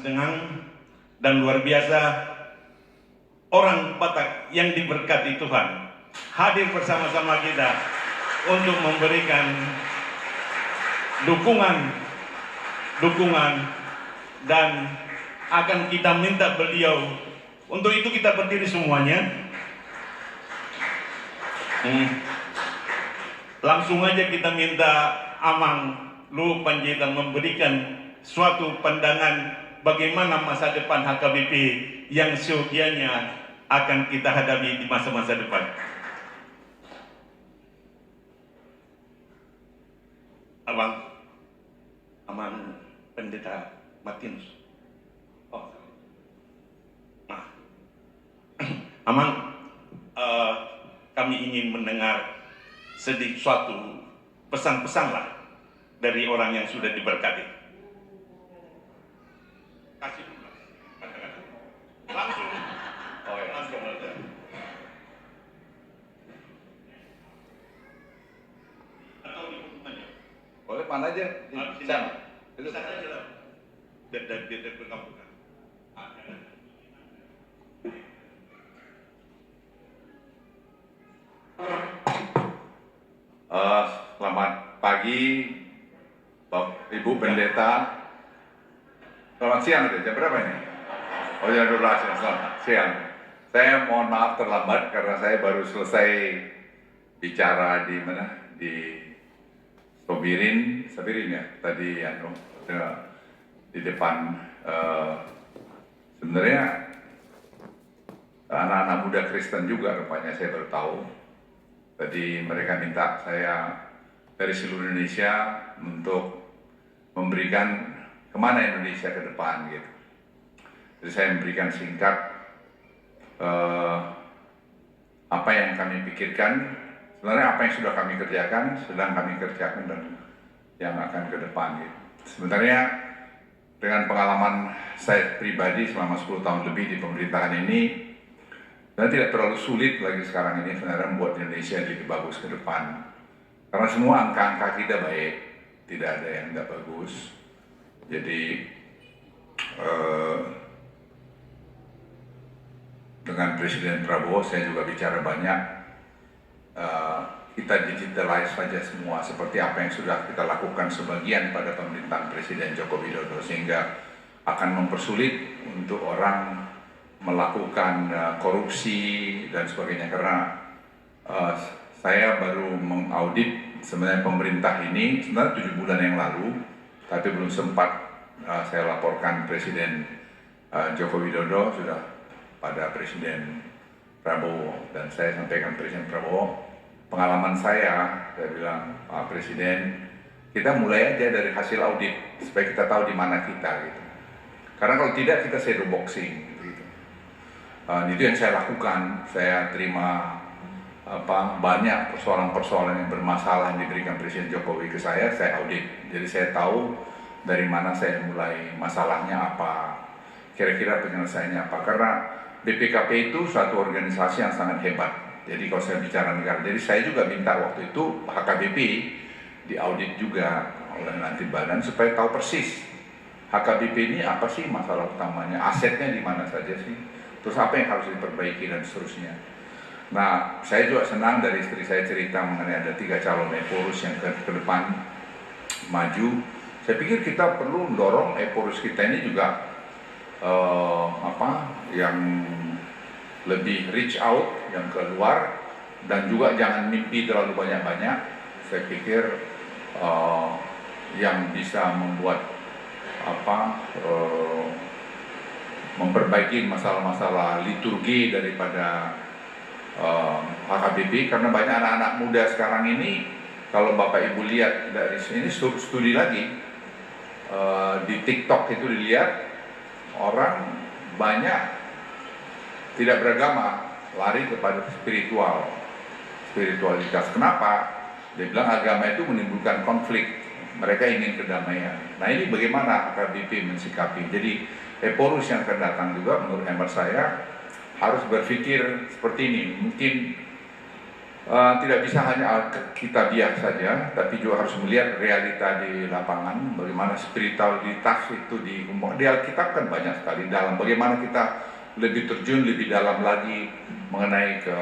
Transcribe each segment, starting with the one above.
dengan dan luar biasa orang Batak yang diberkati Tuhan hadir bersama-sama kita untuk memberikan dukungan dan akan kita minta beliau. Untuk itu kita berdiri semuanya. Langsung aja kita minta Amang Luhut Panjaitan memberikan suatu pandangan bagaimana masa depan HKBP yang seyogianya akan kita hadapi di masa-masa depan. Amang Pendeta Martinus. Amang, kami ingin mendengar sedikit suatu pesan-pesan lah dari orang yang sudah diberkati. Kasih dulu. Langsung. Oh ya, langsung aja. Atau di aja. Boleh mana aja? Di sana. Di sana aja lah. Biar berkampung. Selamat pagi, Ibu Pendeta. Selamat siang, jam berapa ini? Oh jam 12, selamat siang. Saya mohon maaf terlambat karena saya baru selesai bicara di mana? Di Sabirin ya, tadi ya, di depan. Sebenarnya anak-anak muda Kristen juga rupanya saya baru tahu. Tadi mereka minta saya dari seluruh Indonesia untuk memberikan kemana Indonesia ke depan gitu. Jadi saya memberikan singkat apa yang kami pikirkan, sebenarnya apa yang sudah kami kerjakan, sedang kami kerjakan dan yang akan ke depan gitu. Sebenarnya dengan pengalaman saya pribadi selama 10 tahun lebih di pemerintahan ini, dan tidak terlalu sulit lagi sekarang ini sebenarnya membuat Indonesia lebih bagus ke depan. Karena semua angka-angka kita baik, tidak ada yang tidak bagus. Jadi dengan Presiden Prabowo saya juga bicara banyak. Kita digitalize saja semua seperti apa yang sudah kita lakukan sebagian pada pemerintahan Presiden Joko Widodo, sehingga akan mempersulit untuk orang melakukan korupsi dan sebagainya. Karena saya baru mengaudit sebenarnya pemerintah ini sebenarnya 7 bulan yang lalu, tapi belum sempat saya laporkan Presiden Joko Widodo, sudah pada Presiden Prabowo, dan saya sampaikan Presiden Prabowo pengalaman saya bilang, Pak Presiden, kita mulai aja dari hasil audit supaya kita tahu di mana kita gitu. Karena kalau tidak kita shadow boxing. Itu yang saya lakukan. Saya terima banyak persoalan-persoalan yang bermasalah yang diberikan Presiden Jokowi ke saya audit. Jadi saya tahu dari mana saya mulai, masalahnya apa, kira-kira penyelesaiannya apa. Karena BPKP itu suatu organisasi yang sangat hebat. Jadi kalau saya bicara negara, jadi saya juga minta waktu itu HKBP diaudit juga oleh nanti badan supaya tahu persis HKBP ini apa sih masalah utamanya, asetnya di mana saja sih, terus apa yang harus diperbaiki dan seterusnya. Nah, saya juga senang dari istri saya cerita mengenai ada 3 calon Eporus yang ke depan maju. Saya pikir kita perlu mendorong Eporus kita ini juga yang lebih reach out, yang keluar, dan juga jangan mimpi terlalu banyak-banyak. Saya pikir yang bisa membuat memperbaiki masalah-masalah liturgi daripada HKBP, karena banyak anak-anak muda sekarang ini, kalau Bapak Ibu lihat dari sini studi lagi di TikTok itu dilihat orang banyak tidak beragama, lari kepada spiritualitas. Kenapa? Dia bilang agama itu menimbulkan konflik, mereka ingin kedamaian. Nah ini bagaimana HKBP mensikapi? Jadi Eporus yang akan datang juga menurut hemat saya harus berpikir seperti ini. Mungkin Tidak bisa hanya kitabiah saja, tapi juga harus melihat realita di lapangan, bagaimana spiritualitas itu di Alkitab kan banyak sekali dalam bagaimana kita lebih terjun lebih dalam lagi mengenai ke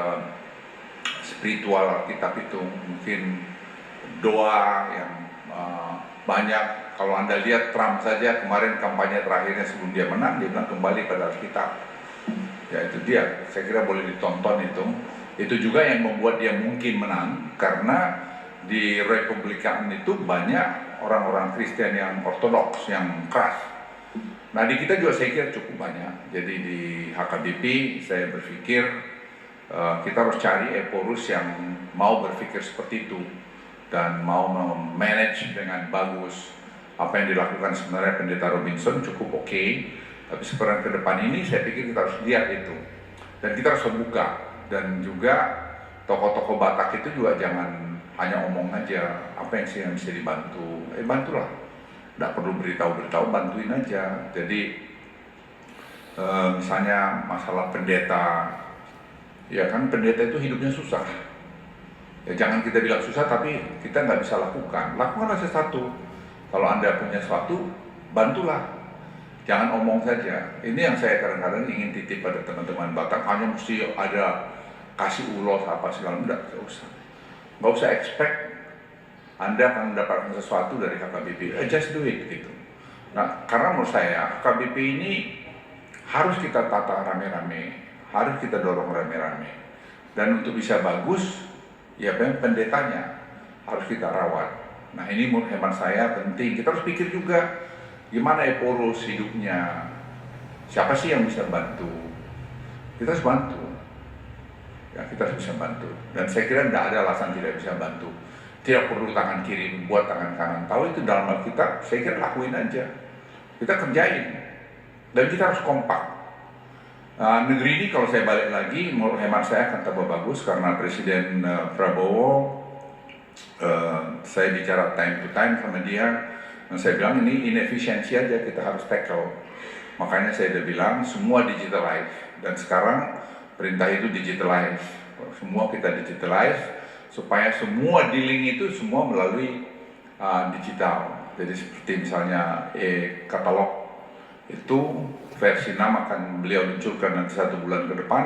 spiritual Alkitab itu, mungkin doa yang banyak. Kalau Anda lihat Trump saja kemarin kampanye terakhirnya sebelum dia menang, dia bilang kembali pada Alkitab. Ya itu dia, saya kira boleh ditonton itu. Itu juga yang membuat dia mungkin menang, karena di Republikan itu banyak orang-orang Kristen yang ortodoks, yang keras. Nah di kita juga saya kira cukup banyak. Jadi di HKBP saya berpikir kita harus cari Eporus yang mau berpikir seperti itu dan mau manage dengan bagus. Apa yang dilakukan sebenarnya Pendeta Robinson cukup oke, tapi sekarang ke depan ini saya pikir kita harus lihat itu. Dan kita harus membuka. Dan juga tokoh-tokoh Batak itu juga jangan hanya omong aja, apa yang sih yang bisa dibantu, bantulah. Tidak perlu beritahu-beritahu, bantuin aja. Jadi misalnya masalah pendeta, ya kan pendeta itu hidupnya susah. Ya jangan kita bilang susah tapi kita nggak bisa lakukan. Lakukanlah sesuatu. Kalau Anda punya sesuatu, bantulah. Jangan omong saja. Ini yang saya kadang-kadang ingin titip pada teman-teman Batak, hanya mesti ada kasih ulos apa segala, enggak usah. Nggak usah expect Anda akan mendapatkan sesuatu dari HKBP. Just do it gitu. Nah, karena menurut saya HKBP ini harus kita tata rame-rame, harus kita dorong rame-rame. Dan untuk bisa bagus, ya pendetanya harus kita rawat. Nah ini menurut hemat saya penting. Kita harus pikir juga gimana Eporus hidupnya, siapa sih yang bisa bantu. Kita harus bantu. Ya, kita harus bisa bantu. Dan saya kira tidak ada alasan tidak bisa bantu. Tidak perlu tangan kiri buat tangan kanan. Tahu itu dalam Alkitab, saya kira lakuin aja. Kita kerjain. Dan kita harus kompak. Negeri ini kalau saya balik lagi, menurut hemat saya akan tambah bagus karena Presiden Prabowo, saya bicara time to time sama dia, dan saya bilang ini inefisiensi aja kita harus tackle. Makanya saya udah bilang semua digitalize. Dan sekarang perintah itu digitalize, semua kita digitalize supaya semua dealing itu semua melalui digital. Jadi seperti misalnya e-katalog itu versi 6 akan beliau luncurkan nanti 1 bulan ke depan,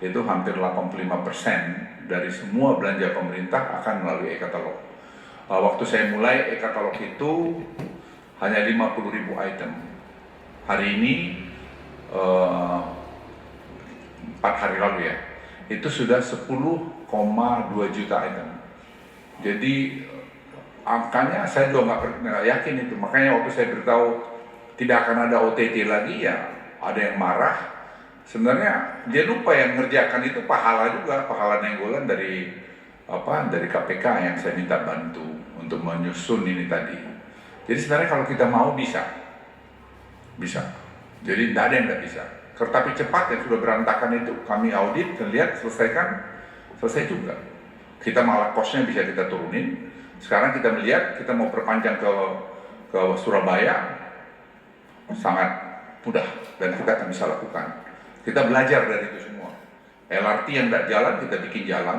itu hampir 85% dari semua belanja pemerintah akan melalui e-katalog. Waktu saya mulai e-katalog itu hanya 50.000 item. Hari ini 4 hari lalu ya, itu sudah 10,2 juta item. Jadi angkanya saya juga nggak yakin itu. Makanya waktu saya beritahu tidak akan ada OTT lagi, ya ada yang marah. Sebenarnya dia lupa yang ngerjakan itu pahala juga, pahala nenggolan dari KPK yang saya minta bantu untuk menyusun ini tadi. Jadi sebenarnya kalau kita mau bisa. Jadi tidak ada yang tidak bisa. Kereta api cepat yang sudah berantakan itu kami audit dan lihat selesai juga. Kita malah kosnya bisa kita turunin. Sekarang kita melihat kita mau perpanjang ke Surabaya sangat mudah dan kita akan bisa lakukan. Kita belajar dari itu semua. LRT yang tidak jalan kita bikin jalan.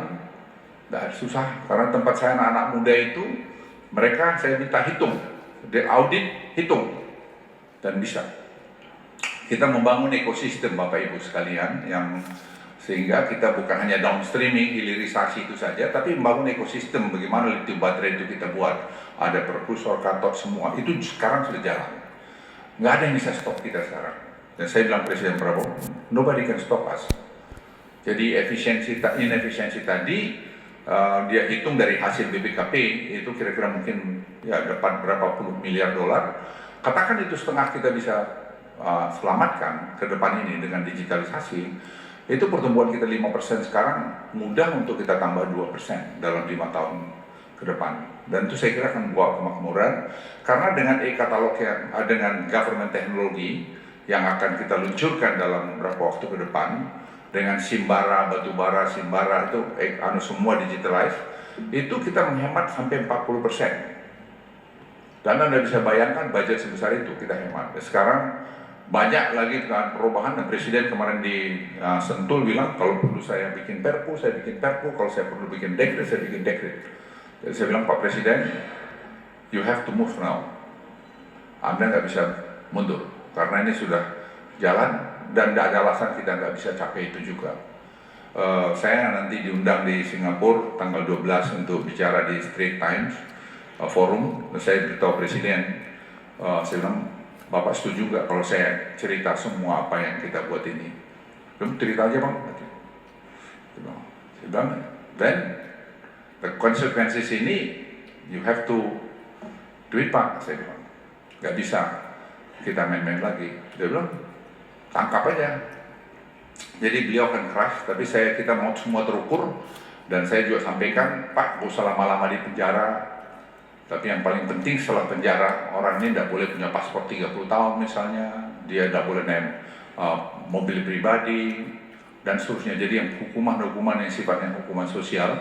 Tidak susah karena tempat saya anak-anak muda itu mereka saya minta hitung, di audit hitung dan bisa. Kita membangun ekosistem Bapak Ibu sekalian yang sehingga kita bukan hanya downstreaming, hilirisasi itu saja, tapi membangun ekosistem bagaimana lithium baterai itu kita buat. Ada perkusor, katot, semua itu sekarang sudah jalan. Nggak ada yang bisa stop kita sekarang. Dan saya bilang Presiden Prabowo, nobody can stop us. Jadi inefisiensi tadi dia hitung dari hasil BPKP itu kira-kira mungkin ya dapat berapa puluh miliar dolar. Katakan itu setengah kita bisa selamatkan ke depan ini dengan digitalisasi, itu pertumbuhan kita 5% sekarang mudah untuk kita tambah 2% dalam 5 tahun ke depan. Dan itu saya kira akan membawa kemakmuran karena dengan e-katalog yang dengan government teknologi yang akan kita luncurkan dalam beberapa waktu ke depan dengan Simbara, batubara, Simbara itu semua digitalize, itu kita menghemat sampai 40%. Dan Anda bisa bayangkan budget sebesar itu kita hemat. Sekarang banyak lagi kan perubahan, dan Presiden kemarin di Sentul bilang kalau perlu saya bikin perpu, saya bikin perpu, kalau saya perlu bikin dekret, saya bikin dekret. Jadi saya bilang, Pak Presiden, you have to move now. Anda nggak bisa mundur, karena ini sudah jalan dan tidak ada alasan kita nggak bisa capai itu juga. Saya nanti diundang di Singapura tanggal 12 untuk bicara di Straits Times forum. Saya beritahu Presiden, saya bilang, Bapak setuju nggak kalau saya cerita semua apa yang kita buat ini? Belum, cerita aja Bang. Saya bilang, then the consequences ini you have to do it Pak. Saya bilang, nggak bisa kita main-main lagi. Dia bilang, tangkap aja. Jadi beliau akan keras, tapi kita mau semua terukur, dan saya juga sampaikan, Pak, gak usah lama-lama di penjara, tapi yang paling penting setelah penjara, orang ini tidak boleh punya paspor 30 tahun misalnya, dia tidak boleh naik mobil pribadi, dan seterusnya. Jadi yang hukuman-hukuman yang sifatnya hukuman sosial,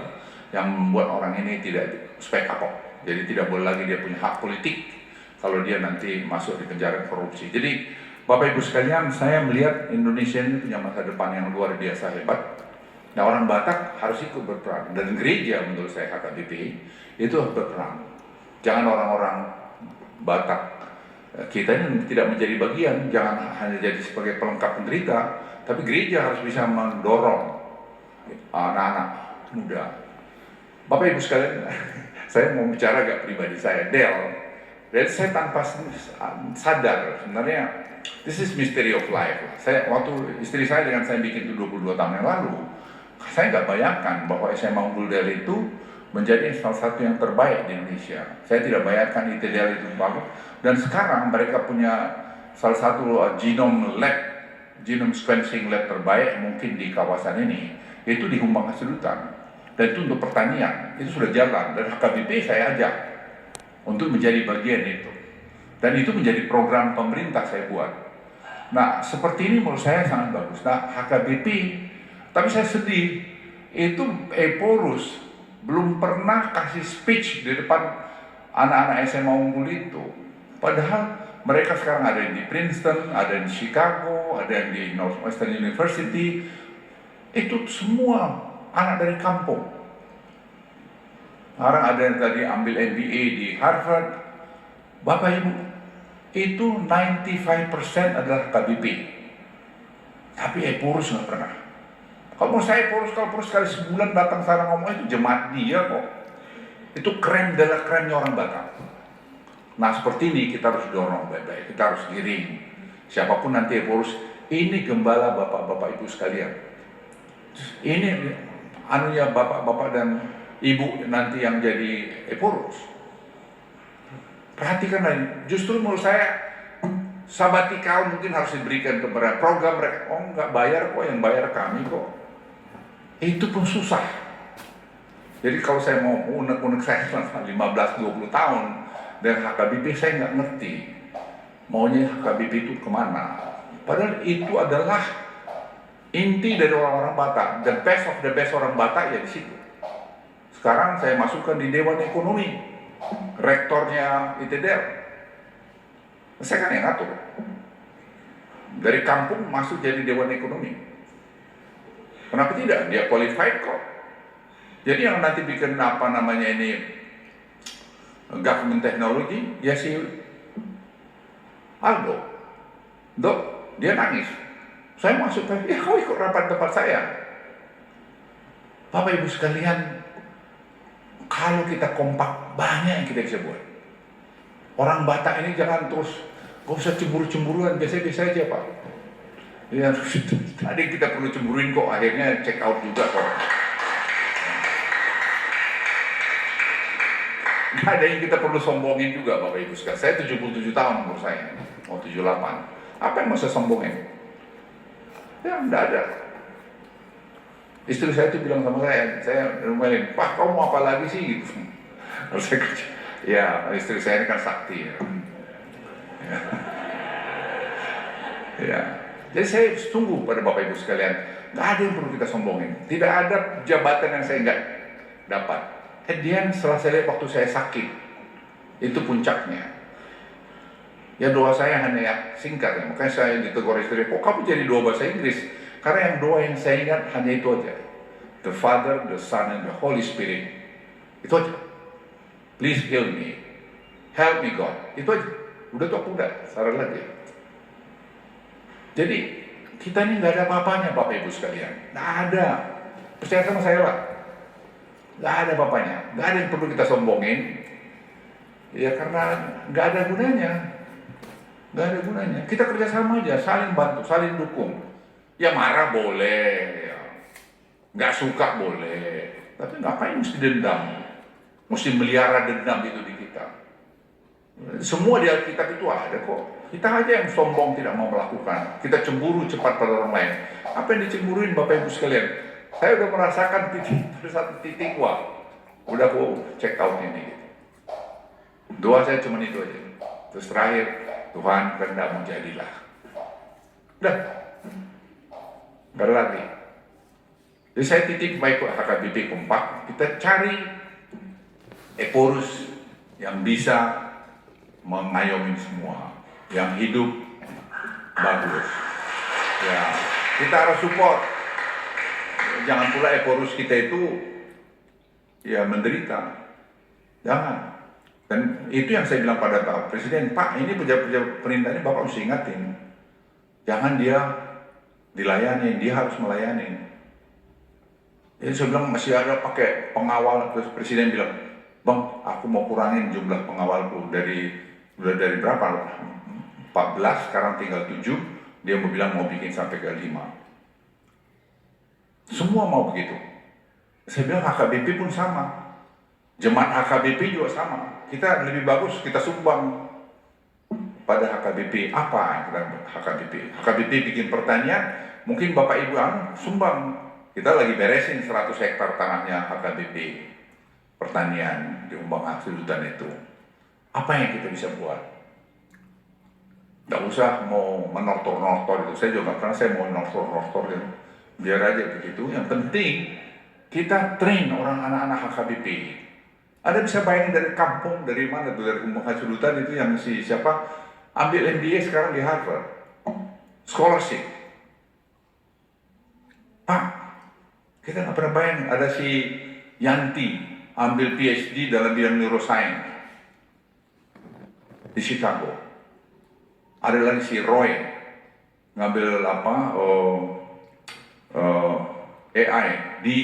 yang membuat orang ini tidak supaya kapok. Jadi tidak boleh lagi dia punya hak politik, kalau dia nanti masuk di penjara korupsi. Jadi Bapak Ibu sekalian, saya melihat Indonesia ini punya masa depan yang luar biasa hebat. Nah, orang Batak harus ikut berperan, dan gereja menurut saya HKBP itu harus berperan. Jangan orang-orang Batak kita ini tidak menjadi bagian, jangan hanya jadi sebagai pelengkap penderita, tapi gereja harus bisa mendorong anak-anak muda. Bapak Ibu sekalian, saya mau bicara agak pribadi saya, Del saya tanpa sadar sebenarnya. This is mystery of life. Waktu istri saya dengan saya bikin itu 22 tahun yang lalu, saya nggak bayangkan bahwa SMA Unggul Del itu menjadi salah satu yang terbaik di Indonesia. Saya tidak bayangkan ITDL itu bagus. Dan sekarang mereka punya salah satu genome sequencing lab terbaik mungkin di kawasan ini. Itu di Humbang Hasadutan. Dan itu untuk pertanian. Itu sudah jalan. Dan HKBP saya ajak untuk menjadi bagian itu. Dan itu menjadi program pemerintah saya buat. Nah, seperti ini menurut saya sangat bagus. Nah, HKBP, tapi saya sedih, itu Eporus belum pernah kasih speech di depan anak-anak SMA Unggul itu. Padahal mereka sekarang ada yang di Princeton, ada yang di Chicago, ada yang di Northwestern University. Itu semua anak dari kampung. Sekarang ada yang tadi ambil MBA di Harvard. Bapak Ibu, itu 95% adalah KBP. Tapi Eporus nggak pernah. Kalau saya Eporus sekali sebulan datang sana ngomong, itu jemaat dia kok. Itu krem adalah kremnya orang Batak. Nah seperti ini kita harus dorong baik-baik, kita harus giring. Siapapun nanti Eporus, ini gembala bapak-bapak ibu sekalian. Ini anunya bapak-bapak dan ibu nanti yang jadi Eporus. Perhatikan lagi, justru menurut saya sabatikal mungkin harus diberikan kepada program mereka. Oh nggak bayar kok, yang bayar kami kok. Itu pun susah. Jadi kalau saya mau unek-unek saya selama 15-20 tahun dan HKBP saya nggak ngerti maunya HKBP itu kemana. Padahal itu adalah inti dari orang-orang Batak, dan best of the best orang Batak ya di situ. Sekarang saya masukkan di Dewan Ekonomi, rektornya ITDL. Saya kan yang ngatur. Dari kampung masuk jadi Dewan Ekonomi. Kenapa tidak? Dia qualified kok. Jadi yang nanti bikin apa namanya ini government technology, ya si Aldo. Dok, dia nangis. Saya masuk tadi, ya kau ikut rapat tempat saya. Bapak Ibu sekalian, kalau kita kompak, banyak yang kita bisa buat. Orang Batak ini jangan terus, gak usah cemburu-cemburuan, biasa-biasa aja Pak. Ya, tadi kita perlu cemburuin kok, akhirnya check out juga kok. Gak ada yang kita perlu sombongin juga Bapak Ibu sekalian. Saya 77 tahun umur saya, mau 78. Apa yang masa sombongin? Ya, enggak ada. Istri saya itu bilang sama saya ngomelin, Pak, kamu mau apa lagi sih? Gitu. Kalau saya kerja, ya istri saya ini kan sakti ya. Ya. Jadi saya tunggu pada Bapak Ibu sekalian, nggak ada yang perlu kita sombongin. Tidak ada jabatan yang saya nggak dapat. Setelah saya lihat waktu saya sakit, itu puncaknya. Ya doa saya hanya yang singkat ya, makanya saya ditegur istri, kok kamu jadi doa bahasa Inggris? Karena yang doa yang saya ingat hanya itu aja. The Father, the Son, and the Holy Spirit. Itu aja. Please heal me. Help me God. Itu aja. Udah tuh aku udah, saran lagi. Jadi kita ini nggak ada apa-apanya Bapak Ibu sekalian. Nggak ada. Percaya sama saya lah. Nggak ada apa-apanya. Nggak ada yang perlu kita sombongin. Ya karena nggak ada gunanya. Nggak ada gunanya. Kita kerjasama aja, saling bantu, saling dukung. Ya marah boleh, ya. Nggak suka boleh. Tapi ngapain mesti dendam? Mesti melihara dendam itu di kita. Semua di Alkitab itu ada kok. Kita aja yang sombong tidak mau melakukan. Kita cemburu cepat pada orang lain. Apa yang dicemburuin Bapak Ibu sekalian? Saya udah merasakan satu titik, wah, udah aku check out ini. Doa saya cuma itu aja. Terus terakhir, Tuhan kehendakmu jadilah. Udah, nggak ada lagi. Jadi saya titik baik HKBP kompak. Kita cari Eporus yang bisa mengayomi semua, yang hidup bagus. Ya, kita harus support. Jangan pula Eporus kita itu ya menderita. Jangan. Dan itu yang saya bilang pada Pak Presiden, Pak, ini pejabat perintah ini Bapak harus ingatin. Jangan dia dilayani, dia harus melayani. Jadi saya bilang masih ada pakai pengawal, terus Presiden bilang, Bang, aku mau kurangin jumlah pengawalku udah dari berapa? 14, sekarang tinggal 7. Dia mau bilang mau bikin sampai ke 5. Semua mau begitu. Saya bilang HKBP pun sama. Jemaat HKBP juga sama. Kita lebih bagus, kita sumbang pada HKBP. Apa yang kita HKBP? HKBP bikin pertanian, mungkin Bapak Ibu sumbang. Kita lagi beresin 100 hektar tanahnya HKBP. Pertanian di Umbang Hasil Hutan itu. Apa yang kita bisa buat? Nggak usah mau menortor-nortor itu. Saya juga karena saya mau nortor-nortor itu. Biar aja begitu. Yang penting kita train orang anak-anak HKBP. Ada bisa bayangin dari kampung, dari mana tuh, dari Umbang Hasil Hutan itu yang si siapa ambil MBA sekarang di Harvard. Scholarship. Pak, kita nggak pernah bayangin ada si Yanti ambil PhD dalam bidang neuroscience di Chicago. Ada lagi si Roy ngambil AI di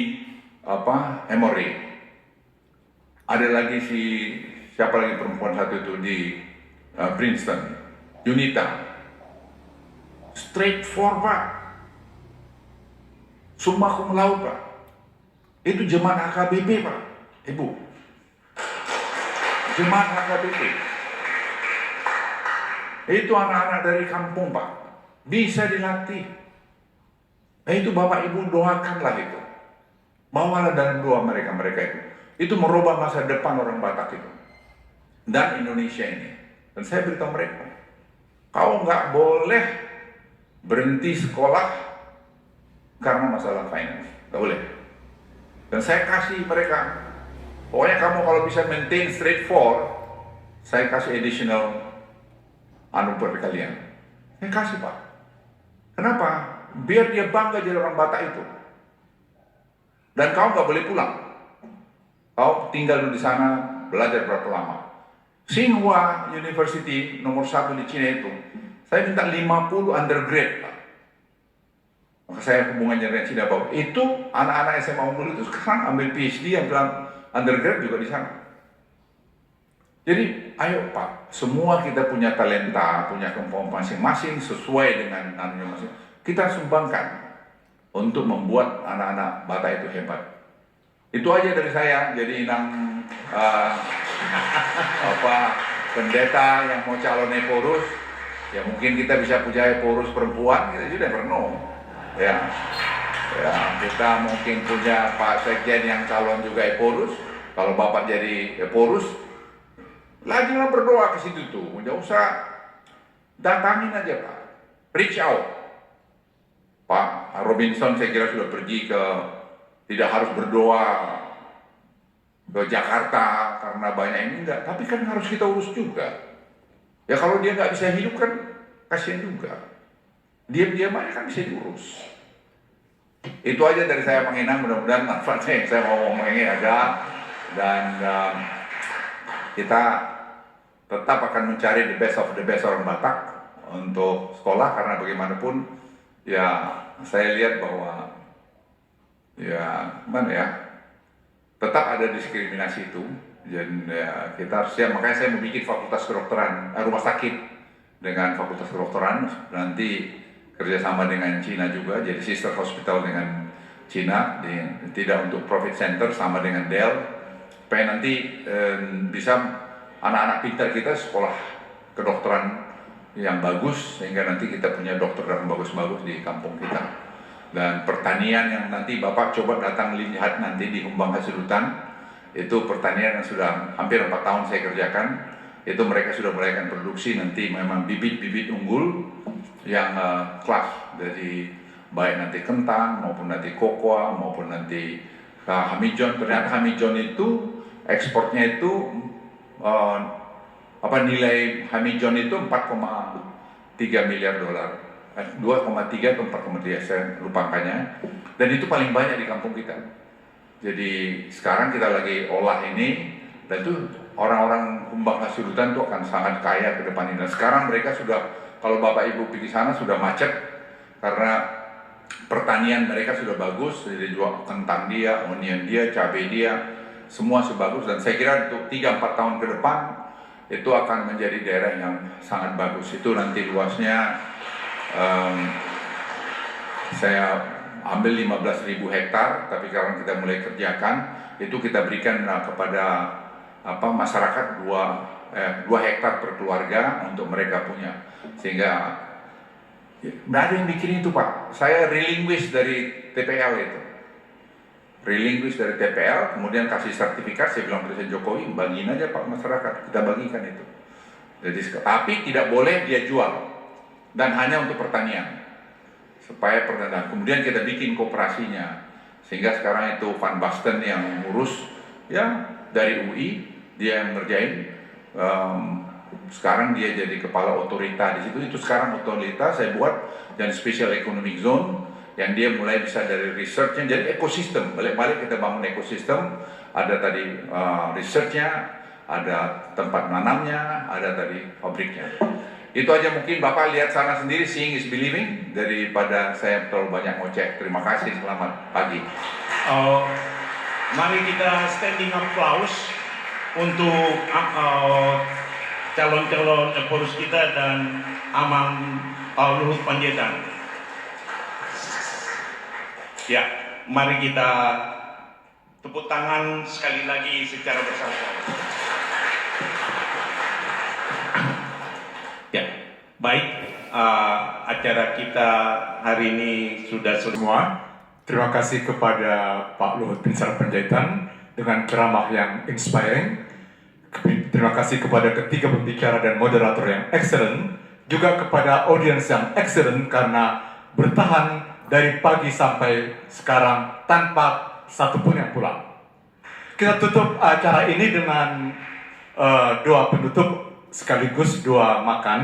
Emory. Ada lagi si siapa lagi perempuan satu itu di Princeton, Yunita. Straightforward, summa cum laude, Pak. Itu jemaat HKBP, Pak. Ibu, jemaat HKBP. Itu anak-anak dari kampung, Pak. Bisa dilatih. Itu Bapak Ibu doakanlah itu. Bawalah dalam doa mereka itu. Itu merubah masa depan orang Batak itu. Dan Indonesia ini. Dan saya beritahu mereka, kau nggak boleh berhenti sekolah karena masalah finance. Nggak boleh. Dan saya kasih mereka, pokoknya kamu kalau bisa maintain straightforward, saya kasih additional buat kalian. Saya kasih, Pak. Kenapa? Biar dia bangga jadi orang Batak itu. Dan kau nggak boleh pulang. Kau tinggal di sana, belajar berapa lama. Tsinghua University nomor 1 di Cina itu, saya minta 50 undergrad, Pak. Maka saya hubungannya dengan Cina, Pak. Itu anak-anak SMA unggul itu sekarang ambil PhD yang bilang undergrad juga di sana. Jadi, ayo Pak, semua kita punya talenta, punya kemampuan masing-masing sesuai dengan anunya masing. Kita sumbangkan untuk membuat anak-anak Batak itu hebat. Itu aja dari saya. Jadi Inang pendeta yang mau calon Eporus, ya mungkin kita bisa punya Eporus perempuan, kita juga never ya, kita mungkin punya Pak Sekjen yang calon juga Eporus. Kalau Bapak jadi Eporus, lagilah berdoa ke situ tuh, nggak usah datangin aja, Pak. Reach out. Pak Robinson saya kira sudah pergi ke, tidak harus berdoa ke Jakarta karena banyak ini, enggak, tapi kan harus kita urus juga. Ya kalau dia nggak bisa hidup kan kasihan juga. Diam-diam aja kan bisa diurus. Itu aja dari saya Mang Inang, mudah-mudahan manfaatnya yang saya mau ngomong ini ada. Dan kita tetap akan mencari the best of the best orang Batak untuk sekolah, karena bagaimanapun ya saya lihat bahwa ya mana ya, tetap ada diskriminasi itu. Dan ya, kita harus siap, makanya saya mau bikin fakultas kedokteran, rumah sakit dengan fakultas kedokteran, nanti kerjasama dengan Cina juga, jadi sister hospital dengan Cina, tidak untuk profit center, sama dengan Dell, supaya nanti bisa anak-anak pintar kita sekolah kedokteran yang bagus, sehingga nanti kita punya dokter yang bagus-bagus di kampung kita. Dan pertanian yang nanti Bapak coba datang lihat nanti di Humbang Hasudutan, itu pertanian yang sudah hampir 4 tahun saya kerjakan, itu mereka sudah mulai akan produksi nanti memang bibit-bibit unggul yang kelas, dari baik nanti kentang maupun nanti kokoa maupun nanti hamijon. Ternyata hamijon itu ekspornya itu nilai hamijon itu 4,3 miliar dolar, 2,3 atau 4,3 saya lupa angkanya, dan itu paling banyak di kampung kita. Jadi sekarang kita lagi olah ini, dan itu orang-orang Humbang Hasudutan itu akan sangat kaya ke depan ini. Dan sekarang mereka sudah, kalau Bapak Ibu pergi sana sudah macet, karena pertanian mereka sudah bagus, jadi jual kentang dia, onion dia, cabai dia, semua sebagus. Dan saya kira untuk 3-4 tahun ke depan, itu akan menjadi daerah yang sangat bagus. Itu nanti luasnya, saya ambil 15.000 hektar, tapi kalau kita mulai kerjakan, itu kita berikan kepada masyarakat 2 hektar per keluarga untuk mereka punya, sehingga nggak ada yang bikin itu Pak. Saya relinquish dari TPL itu, relinquish dari TPL, kemudian kasih sertifikat, saya bilang Presiden Jokowi, bagiin aja Pak masyarakat, kita bagikan itu. Jadi, tapi tidak boleh dia jual, dan hanya untuk pertanian, supaya pertanian. Kemudian kita bikin kooperasinya, sehingga sekarang itu Van Basten yang ngurus, ya dari UI dia yang ngerjain. Sekarang dia jadi kepala otorita di situ. Itu sekarang otorita saya buat, dan special economic zone yang dia mulai bisa dari researchnya, jadi ekosistem. Balik-balik kita bangun ekosistem. Ada tadi researchnya, ada tempat nanamnya, ada tadi pabriknya. Itu aja, mungkin Bapak lihat sana sendiri, seeing is believing, daripada saya terlalu banyak ngoceh. Terima kasih, selamat pagi. Mari kita standing applause untuk calon-calon penerus kita dan Amang Luhut Panjaitan. Ya, mari kita tepuk tangan sekali lagi secara bersama-sama. Ya, baik, acara kita hari ini sudah semua. Terima kasih kepada Pak Luhut Binsar Panjaitan dengan ceramah yang inspiring. Terima kasih kepada ketiga pembicara dan moderator yang excellent, juga kepada audiens yang excellent karena bertahan dari pagi sampai sekarang tanpa satupun yang pulang. Kita tutup acara ini dengan doa penutup sekaligus doa makan.